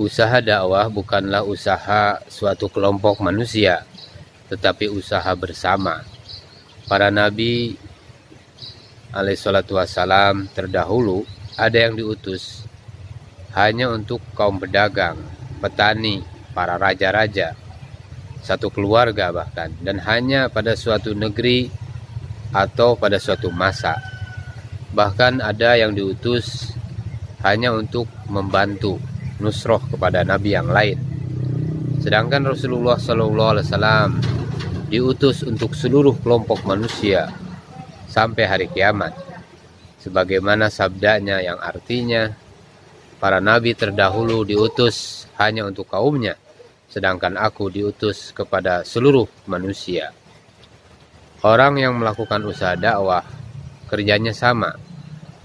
Usaha dakwah bukanlah usaha suatu kelompok manusia, tetapi usaha bersama. Para nabi alaihissalatu wassalam terdahulu ada yang diutus hanya untuk kaum pedagang, petani, para raja-raja, satu keluarga bahkan, dan hanya pada suatu negeri atau pada suatu masa. Bahkan ada yang diutus hanya untuk membantu nusroh kepada nabi yang lain. Sedangkan Rasulullah SAW diutus untuk seluruh kelompok manusia sampai hari kiamat. Sebagaimana sabdanya yang artinya, para nabi terdahulu diutus hanya untuk kaumnya, sedangkan aku diutus kepada seluruh manusia. Orang yang melakukan usaha dakwah kerjanya sama,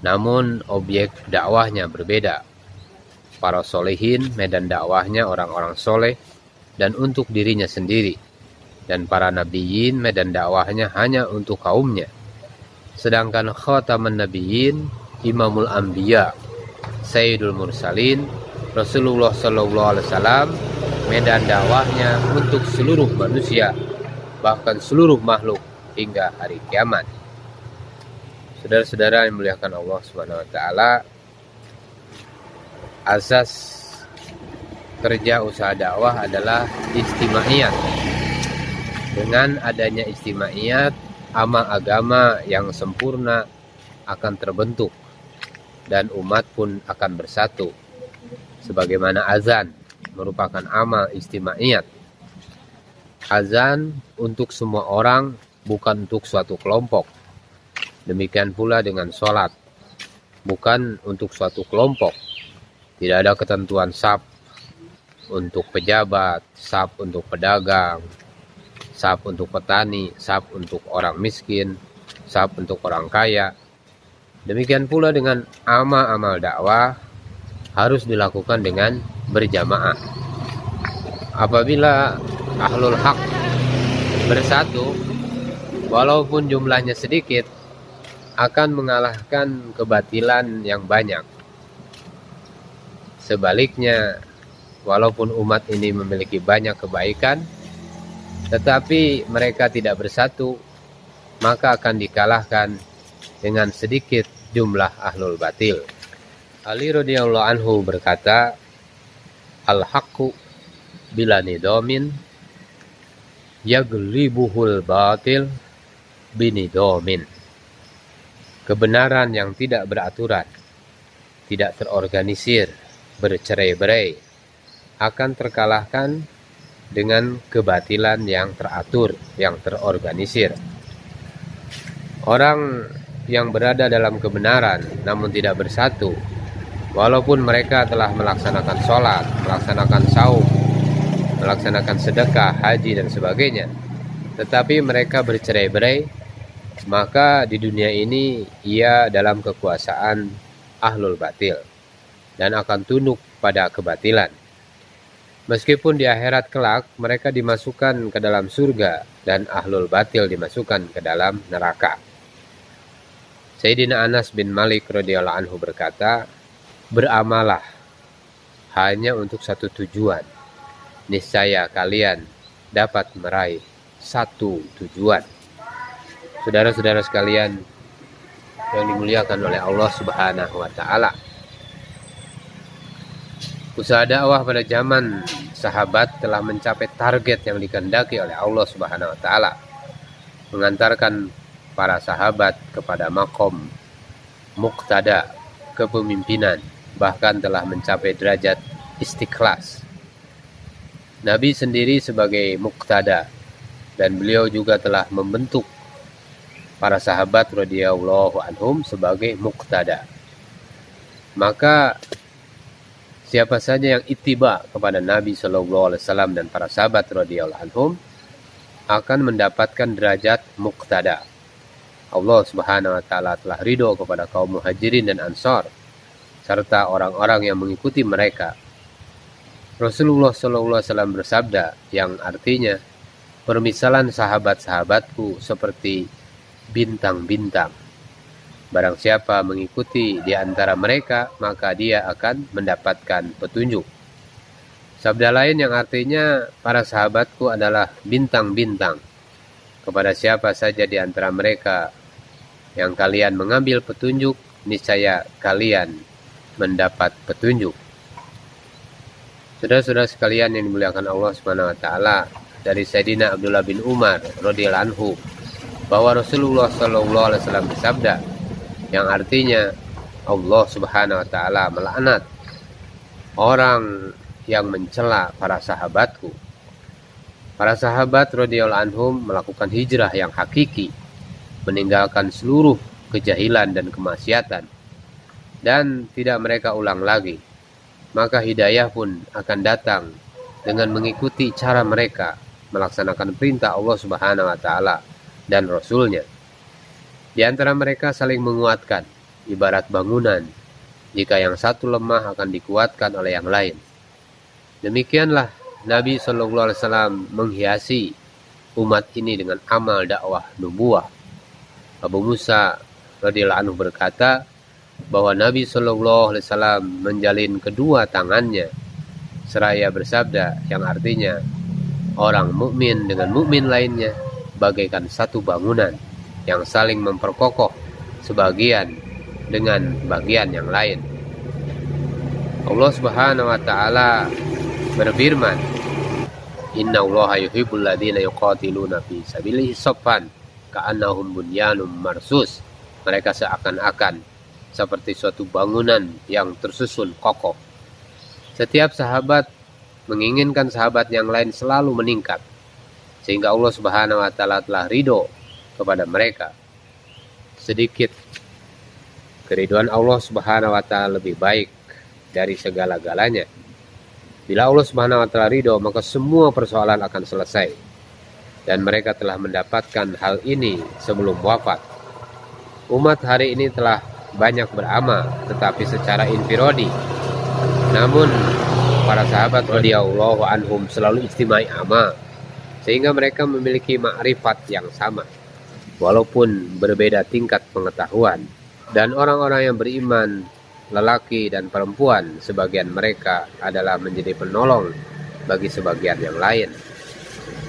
namun objek dakwahnya berbeda. Para solehin medan dakwahnya orang-orang soleh dan untuk dirinya sendiri, dan para nabiyin medan dakwahnya hanya untuk kaumnya. Sedangkan khataman nabiyin, imamul anbiya, sayyidul mursalin, Rasulullah SAW, medan dakwahnya untuk seluruh manusia, bahkan seluruh makhluk hingga hari kiamat. Saudara-saudara yang dimuliakan Allah Subhanahu wa taala, asas kerja usaha dakwah adalah istimaiyat. Dengan adanya istimaiyat, amal agama yang sempurna akan terbentuk dan umat pun akan bersatu. Sebagaimana azan merupakan amal istimaiyat. Azan untuk semua orang, bukan untuk suatu kelompok. Demikian pula dengan sholat, bukan untuk suatu kelompok. Tidak ada ketentuan saf untuk pejabat, saf untuk pedagang, saf untuk petani, saf untuk orang miskin, saf untuk orang kaya. Demikian pula dengan amal-amal dakwah harus dilakukan dengan berjamaah. Apabila ahlul haq bersatu, walaupun jumlahnya sedikit, akan mengalahkan kebatilan yang banyak. Sebaliknya, walaupun umat ini memiliki banyak kebaikan, tetapi mereka tidak bersatu, maka akan dikalahkan dengan sedikit jumlah ahlul batil. Ali radhiyallahu anhu berkata, al-haqqu bila nidomin yaglibuhul batil binidomin. Kebenaran yang tidak beraturan, tidak terorganisir, bercerai-berai, akan terkalahkan dengan kebatilan yang teratur, yang terorganisir. Orang yang berada dalam kebenaran namun tidak bersatu, walaupun mereka telah melaksanakan sholat, melaksanakan saum, melaksanakan sedekah, haji dan sebagainya, tetapi mereka bercerai-berai, maka di dunia ini ia dalam kekuasaan ahlul batil dan akan tunduk pada kebatilan. Meskipun di akhirat kelak mereka dimasukkan ke dalam surga dan ahlul batil dimasukkan ke dalam neraka. Sayyidina Anas bin Malik radhiyallahu anhu berkata, beramalah hanya untuk satu tujuan, niscaya kalian dapat meraih satu tujuan. Saudara-saudara sekalian yang dimuliakan oleh Allah Subhanahu wa taala, usaha dakwah pada zaman sahabat telah mencapai target yang dikehendaki oleh Allah Subhanahu wa taala, mengantarkan para sahabat kepada makom muqtada, kepemimpinan, bahkan telah mencapai derajat istikhlas. Nabi sendiri sebagai muqtada dan beliau juga telah membentuk para sahabat radhiyallahu anhum sebagai muqtada. Maka siapa saja yang ittiba kepada Nabi SAW dan para sahabat radhiyallahu anhum akan mendapatkan derajat muqtada. Allah Subhanahu wa taala telah ridho kepada kaum Muhajirin dan Ansar serta orang-orang yang mengikuti mereka. Rasulullah SAW bersabda yang artinya, permisalan sahabat-sahabatku seperti bintang-bintang. Barang siapa mengikuti di antara mereka, maka dia akan mendapatkan petunjuk. Sabda lain yang artinya para sahabatku adalah bintang-bintang. Kepada siapa saja di antara mereka yang kalian mengambil petunjuk, niscaya kalian mendapat petunjuk. Saudara-saudara sekalian yang dimuliakan Allah Subhanahu wa taala, dari Sayyidina Abdullah bin Umar radhiyallahu anhu bahwa Rasulullah sallallahu alaihi wasallam bersabda, yang artinya Allah Subhanahu wa taala melaknat orang yang mencela para sahabatku. Para sahabat radhiyallahu anhum melakukan hijrah yang hakiki, meninggalkan seluruh kejahilan dan kemaksiatan, dan tidak mereka ulang lagi. Maka hidayah pun akan datang dengan mengikuti cara mereka melaksanakan perintah Allah Subhanahu wa taala dan Rasul-Nya. Di antara mereka saling menguatkan, ibarat bangunan. Jika yang satu lemah akan dikuatkan oleh yang lain. Demikianlah Nabi Shallallahu Alaihi Wasallam menghiasi umat ini dengan amal dakwah nubuah. Abu Musa radhiyallahu anhu berkata bahwa Nabi Shallallahu Alaihi Wasallam menjalin kedua tangannya seraya bersabda, yang artinya orang mukmin dengan mukmin lainnya bagaikan satu bangunan yang saling memperkokoh sebagian dengan bagian yang lain. Allah Subhanahu wa taala berfirman, Innallaha yuhibbul ladzina yuqatiluna fi sabilihi shaffan ka'annahum bunyanun marsus. Mereka seakan-akan seperti suatu bangunan yang tersusun kokoh. Setiap sahabat menginginkan sahabat yang lain selalu meningkat, sehingga Allah Subhanahu wa taala telah ridho kepada mereka. Sedikit keriduan Allah Subhanahu wa taala lebih baik dari segala-galanya. Bila Allah Subhanahu wa taala ridho, maka semua persoalan akan selesai. Dan mereka telah mendapatkan hal ini sebelum wafat. Umat hari ini telah banyak beramal, tetapi secara infiradi. Namun para sahabat radhiyallahu anhum selalu istimai amal, sehingga mereka memiliki ma'rifat yang sama, walaupun berbeda tingkat pengetahuan. Dan orang-orang yang beriman, lelaki dan perempuan, sebagian mereka adalah menjadi penolong bagi sebagian yang lain.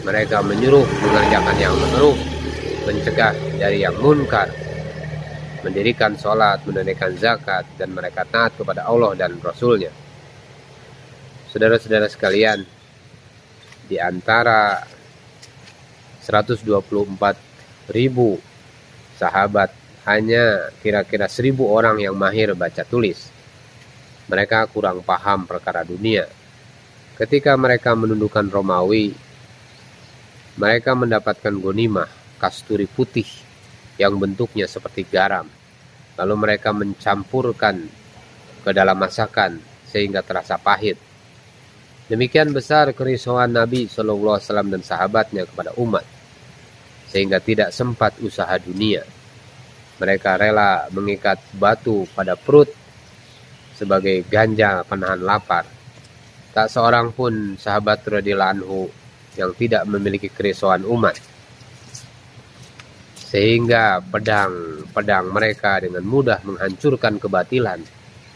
Mereka menyuruh mengerjakan yang ma'ruf, mencegah dari yang munkar, mendirikan sholat, menunaikan zakat, dan mereka taat kepada Allah dan Rasul-Nya. Saudara-saudara sekalian, di antara 124.000 sahabat, hanya kira-kira 1.000 orang yang mahir baca tulis. Mereka kurang paham perkara dunia. Ketika mereka menundukkan Romawi, mereka mendapatkan ghanimah kasturi putih yang bentuknya seperti garam. Lalu mereka mencampurkan ke dalam masakan sehingga terasa pahit. Demikian besar kerisauan Nabi SAW dan sahabatnya kepada umat, sehingga tidak sempat usaha dunia. Mereka rela mengikat batu pada perut sebagai ganja penahan lapar. Tak seorang pun sahabat radhiyallahu anhu yang tidak memiliki kerisauan umat, sehingga pedang mereka dengan mudah menghancurkan kebatilan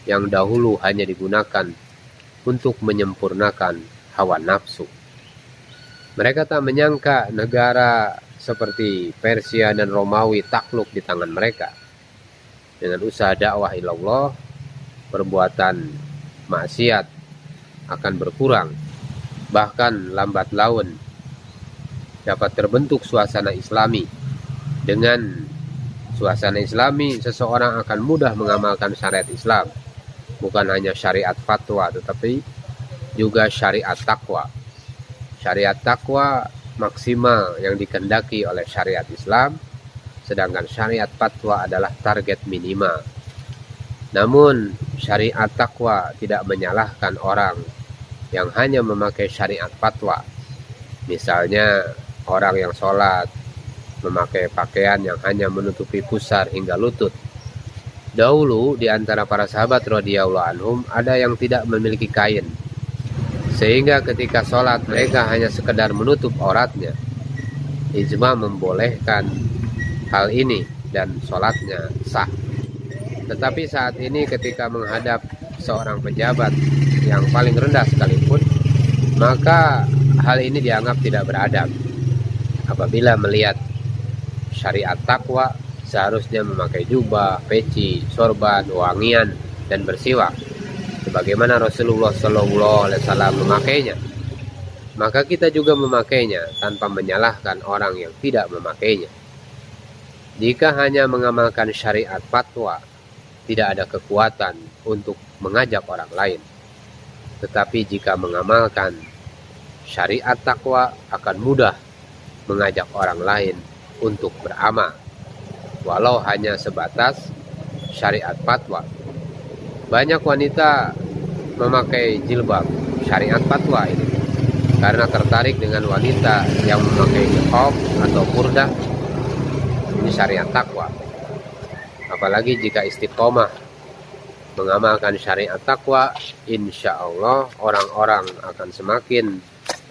yang dahulu hanya digunakan untuk menyempurnakan hawa nafsu. Mereka tak menyangka negara seperti Persia dan Romawi takluk di tangan mereka. Dengan usaha dakwah ilallah, perbuatan maksiat akan berkurang. Bahkan lambat laun dapat terbentuk suasana Islami. Dengan suasana Islami, seseorang akan mudah mengamalkan syariat Islam. Bukan hanya syariat fatwa, tetapi juga syariat takwa. Syariat takwa maksimal yang dikehendaki oleh syariat Islam, sedangkan syariat fatwa adalah target minimal. Namun syariat takwa tidak menyalahkan orang yang hanya memakai syariat fatwa. Misalnya orang yang sholat memakai pakaian yang hanya menutupi pusar hingga lutut. Dahulu di antara para sahabat radhiyallahu anhum ada yang tidak memiliki kain, sehingga ketika sholat mereka hanya sekedar menutup auratnya. Ijma membolehkan hal ini dan sholatnya sah. Tetapi saat ini ketika menghadap seorang pejabat yang paling rendah sekalipun, maka hal ini dianggap tidak beradab. Apabila melihat syariat takwa, seharusnya memakai jubah, peci, sorban, wangian, dan bersiwak sebagaimana Rasulullah SAW memakainya. Maka kita juga memakainya tanpa menyalahkan orang yang tidak memakainya. Jika hanya mengamalkan syariat fatwa, tidak ada kekuatan untuk mengajak orang lain. Tetapi jika mengamalkan syariat takwa, akan mudah mengajak orang lain untuk beramal, walau hanya sebatas syariat fatwa. Banyak wanita memakai jilbab syariat fatwa ini karena tertarik dengan wanita yang memakai niqab atau burdah. Ini syariat takwa. Apalagi jika istiqomah mengamalkan syariat takwa, insya Allah orang-orang akan semakin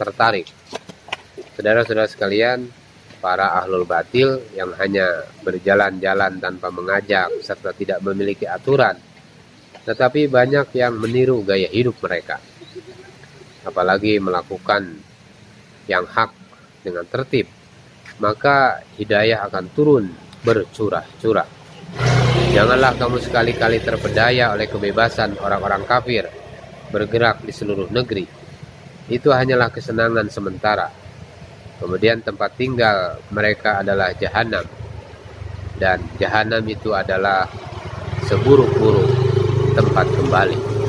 tertarik. Saudara-saudara sekalian, para ahlul batil yang hanya berjalan-jalan tanpa mengajak serta tidak memiliki aturan, tetapi banyak yang meniru gaya hidup mereka, apalagi melakukan yang hak dengan tertib, maka hidayah akan turun bercurah-curah. Janganlah kamu sekali-kali terpedaya oleh kebebasan orang-orang kafir bergerak di seluruh negeri. Itu hanyalah kesenangan sementara. Kemudian tempat tinggal mereka adalah jahanam, dan jahanam itu adalah seburuk-buruk tempat kembali.